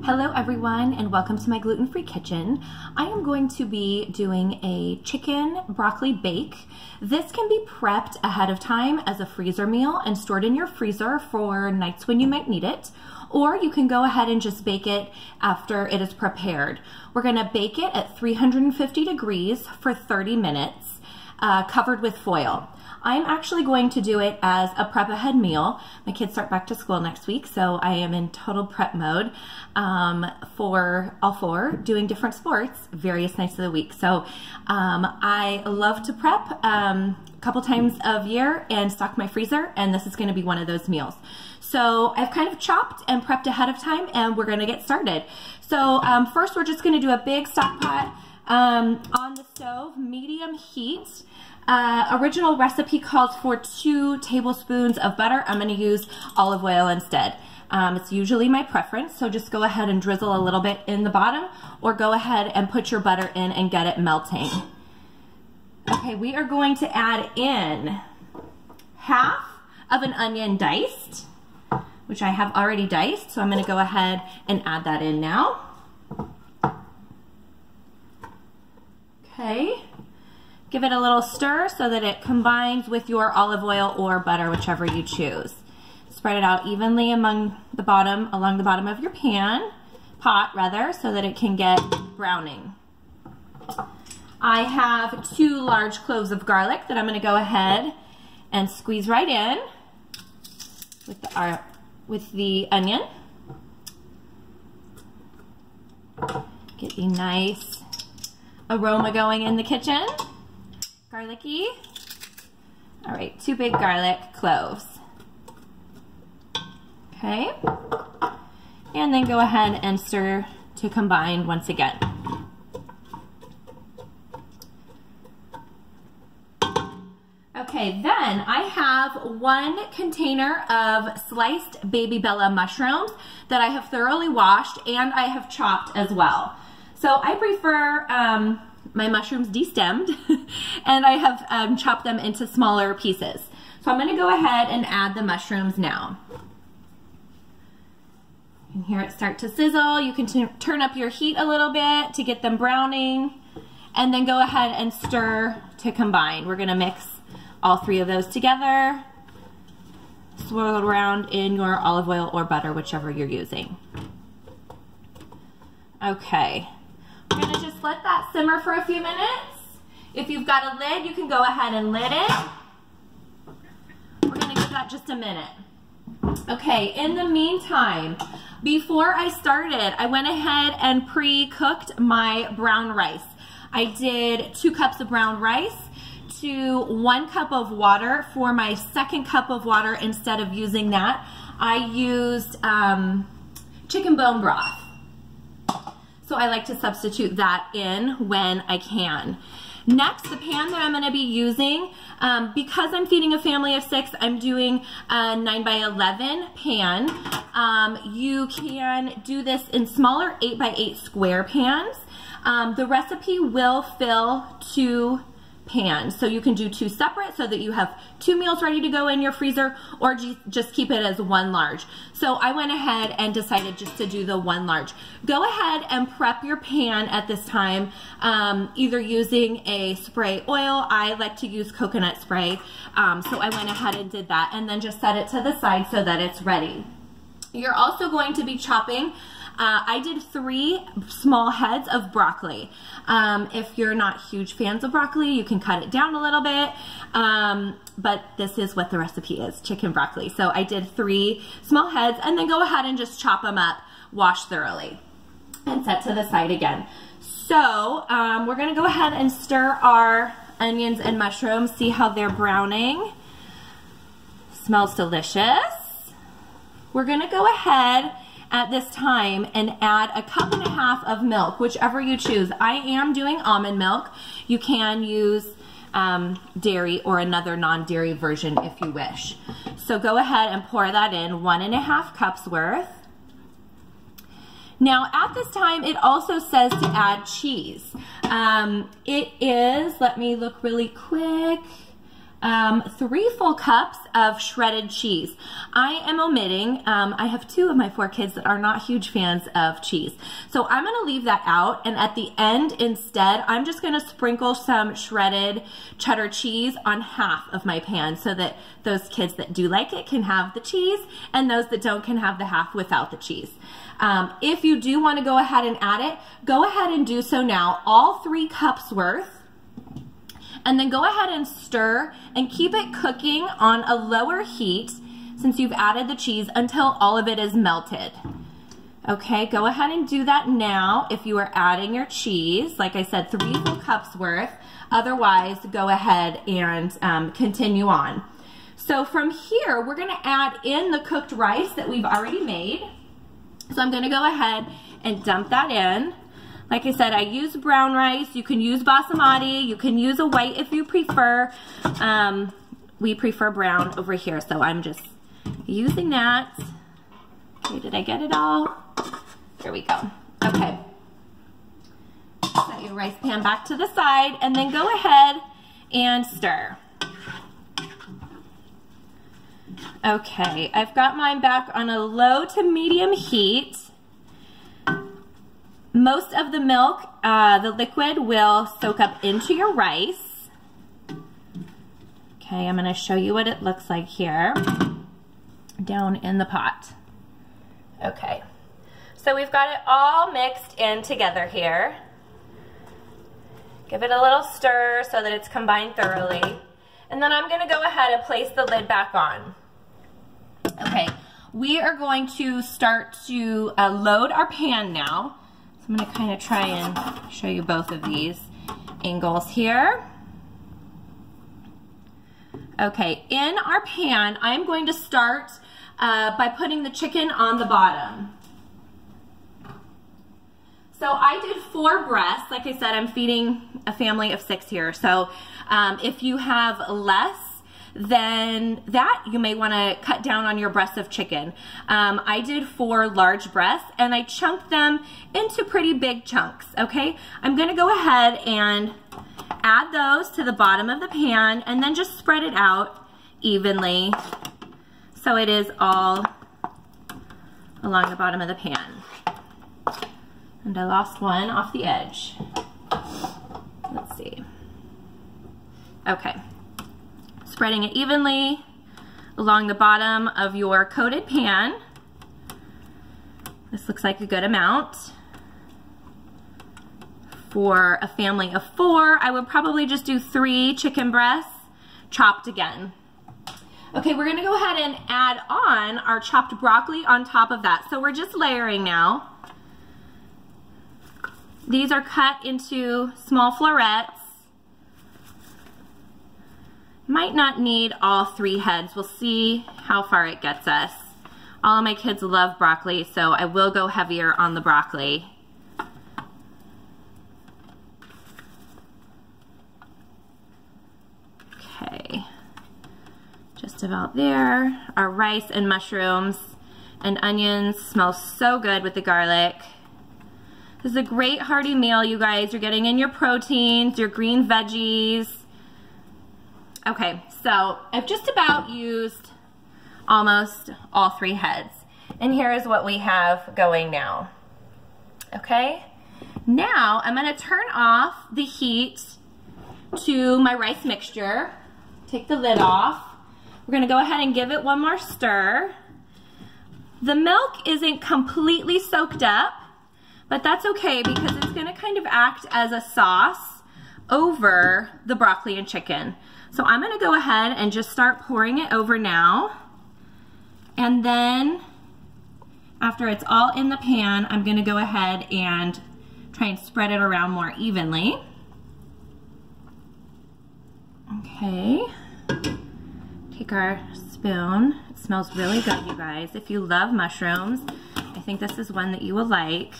Hello everyone and welcome to my gluten-free kitchen. I am going to be doing a chicken broccoli bake. This can be prepped ahead of time as a freezer meal and stored in your freezer for nights when you might need it, or you can go ahead and just bake it after it is prepared. We're going to bake it at 350 degrees for 30 minutes, covered with foil. I'm actually going to do it as a prep ahead meal. My kids start back to school next week, so I am in total prep mode for all four, doing different sports various nights of the week. So I love to prep a couple times of year and stock my freezer, and this is going to be one of those meals. So I've kind of chopped and prepped ahead of time, and we're going to get started. So first we're just going to do a big stock pot on the stove, medium heat. Original recipe calls for 2 tablespoons of butter. I'm going to use olive oil instead. It's usually my preference, so just go ahead and drizzle a little bit in the bottom, or go ahead and put your butter in and get it melting. Okay, we are going to add in half of an onion diced, which I have already diced, so I'm going to go ahead and add that in now. Okay. Give it a little stir so that it combines with your olive oil or butter, whichever you choose. Spread it out evenly along the bottom of your pot, so that it can get browning. I have 2 large cloves of garlic that I'm going to go ahead and squeeze right in with the onion. Get a nice aroma going in the kitchen. Garlicky. All right, 2 big garlic cloves. Okay. And then go ahead and stir to combine once again. Okay, then I have 1 container of sliced baby Bella mushrooms that I have thoroughly washed and I have chopped as well. So I prefer my mushrooms destemmed and I have chopped them into smaller pieces. So I'm going to go ahead and add the mushrooms now. You can hear it start to sizzle. You can turn up your heat a little bit to get them browning, and then go ahead and stir to combine. We're going to mix all 3 of those together. Swirl it around in your olive oil or butter, whichever you're using. Okay. We're going to just let that simmer for a few minutes. If you've got a lid, you can go ahead and lid it. We're going to give that just a minute. Okay, in the meantime, before I started, I went ahead and pre-cooked my brown rice. I did 2 cups of brown rice to 1 cup of water. For my 2nd cup of water, instead of using that, I used chicken bone broth. So I like to substitute that in when I can. Next, the pan that I'm going to be using, because I'm feeding a family of 6, I'm doing a 9x11 pan. You can do this in smaller 8x8 square pans. The recipe will fill 2 pans, so you can do 2 separate so that you have 2 meals ready to go in your freezer, or just keep it as 1 large. So I went ahead and decided just to do the 1 large. Go ahead and prep your pan at this time, either using a spray oil. I like to use coconut spray, so I went ahead and did that, and then just set it to the side so that it's ready. You're also going to be chopping I did 3 small heads of broccoli. If you're not huge fans of broccoli, you can cut it down a little bit, but this is what the recipe is, chicken broccoli. So I did 3 small heads, and then go ahead and just chop them up, wash thoroughly, and set to the side again. So we're going to go ahead and stir our onions and mushrooms, see how they're browning. Smells delicious. We're going to go ahead at this time and add a 1.5 cups of milk, whichever you choose. I am doing almond milk. You can use dairy or another non-dairy version if you wish. So go ahead and pour that in, 1.5 cups worth. Now at this time, it also says to add cheese. It is, let me look really quick, 3 full cups of shredded cheese. I am omitting, I have 2 of my 4 kids that are not huge fans of cheese. So I'm gonna leave that out, and at the end instead, I'm just gonna sprinkle some shredded cheddar cheese on half of my pan so that those kids that do like it can have the cheese, and those that don't can have the half without the cheese. If you do wanna go ahead and add it, go ahead and do so now, all 3 cups worth. And then go ahead and stir and keep it cooking on a lower heat since you've added the cheese until all of it is melted. Okay, go ahead and do that now if you are adding your cheese. Like I said, 3 full cups worth. Otherwise, go ahead and continue on. So from here, we're gonna add in the cooked rice that we've already made. So I'm gonna go ahead and dump that in. Like I said, I use brown rice. You can use basmati. You can use a white if you prefer. We prefer brown over here, so I'm just using that. Okay, did I get it all? There we go. Okay. Set your rice pan back to the side, and then go ahead and stir. Okay, I've got mine back on a low to medium heat. Most of the milk, the liquid, will soak up into your rice. Okay, I'm gonna show you what it looks like here, down in the pot. Okay, so we've got it all mixed in together here. Give it a little stir so that it's combined thoroughly. And then I'm gonna go ahead and place the lid back on. Okay, we are going to start to load our pan now. I'm going to kind of try and show you both of these angles here. Okay, in our pan, I'm going to start by putting the chicken on the bottom. So I did 4 breasts. Like I said, I'm feeding a family of 6 here. So if you have less than that, you may want to cut down on your breasts of chicken. I did 4 large breasts, and I chunked them into pretty big chunks, okay? I'm gonna go ahead and add those to the bottom of the pan, and then just spread it out evenly so it is all along the bottom of the pan. And I lost one off the edge. Let's see. Okay. Spreading it evenly along the bottom of your coated pan. This looks like a good amount. For a family of 4, I would probably just do 3 chicken breasts chopped again. Okay, we're gonna go ahead and add on our chopped broccoli on top of that. So we're just layering now. These are cut into small florets. Might not need all 3 heads. We'll see how far it gets us. All of my kids love broccoli, so I will go heavier on the broccoli. Okay, just about there. Our rice and mushrooms and onions smell so good with the garlic. This is a great hearty meal, you guys. You're getting in your proteins, your green veggies. Okay, so I've just about used almost all 3 heads. And here is what we have going now. Okay, now I'm gonna turn off the heat to my rice mixture. Take the lid off. We're gonna go ahead and give it one more stir. The milk isn't completely soaked up, but that's okay because it's gonna kind of act as a sauce over the broccoli and chicken. So I'm gonna go ahead and just start pouring it over now. And then after it's all in the pan, I'm gonna go ahead and try and spread it around more evenly. Okay, take our spoon. It smells really good, you guys. If you love mushrooms, I think this is one that you will like.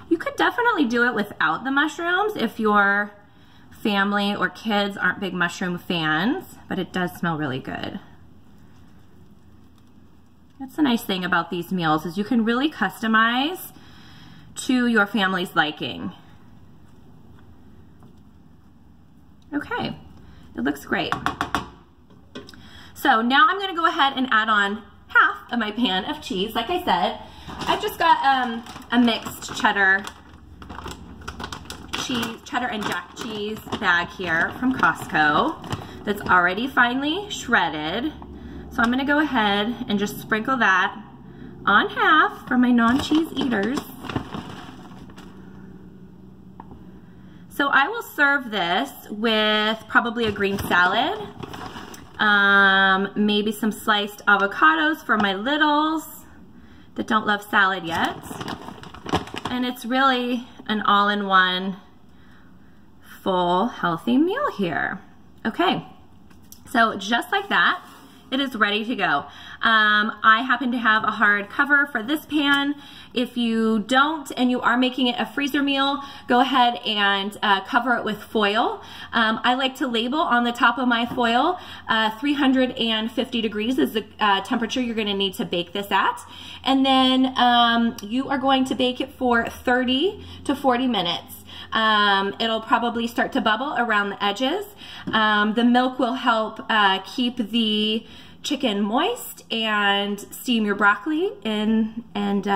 You could definitely do it without the mushrooms if your family or kids aren't big mushroom fans, but it does smell really good. That's the nice thing about these meals is you can really customize to your family's liking. Okay, it looks great. So now I'm gonna go ahead and add on half of my pan of cheese. Like I said, I've just got a mixed cheddar and jack cheese bag here from Costco that's already finely shredded. So I'm gonna go ahead and just sprinkle that on half for my non-cheese eaters. So I will serve this with probably a green salad, maybe some sliced avocados for my littles that don't love salad yet. And it's really an all-in-one full healthy meal here. Okay, so just like that, it is ready to go. I happen to have a hard cover for this pan. If you don't and you are making it a freezer meal, go ahead and cover it with foil. I like to label on the top of my foil, 350 degrees is the temperature you're gonna need to bake this at. And then you are going to bake it for 30 to 40 minutes. It'll probably start to bubble around the edges. The milk will help keep the chicken moist and steam your broccoli in, and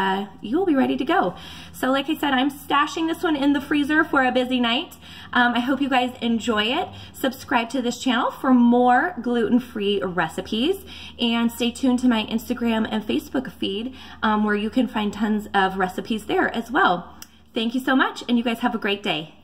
you'll be ready to go. So like I said, I'm stashing this one in the freezer for a busy night. I hope you guys enjoy it. Subscribe to this channel for more gluten-free recipes, and stay tuned to my Instagram and Facebook feed where you can find tons of recipes there as well. Thank you so much, and you guys have a great day.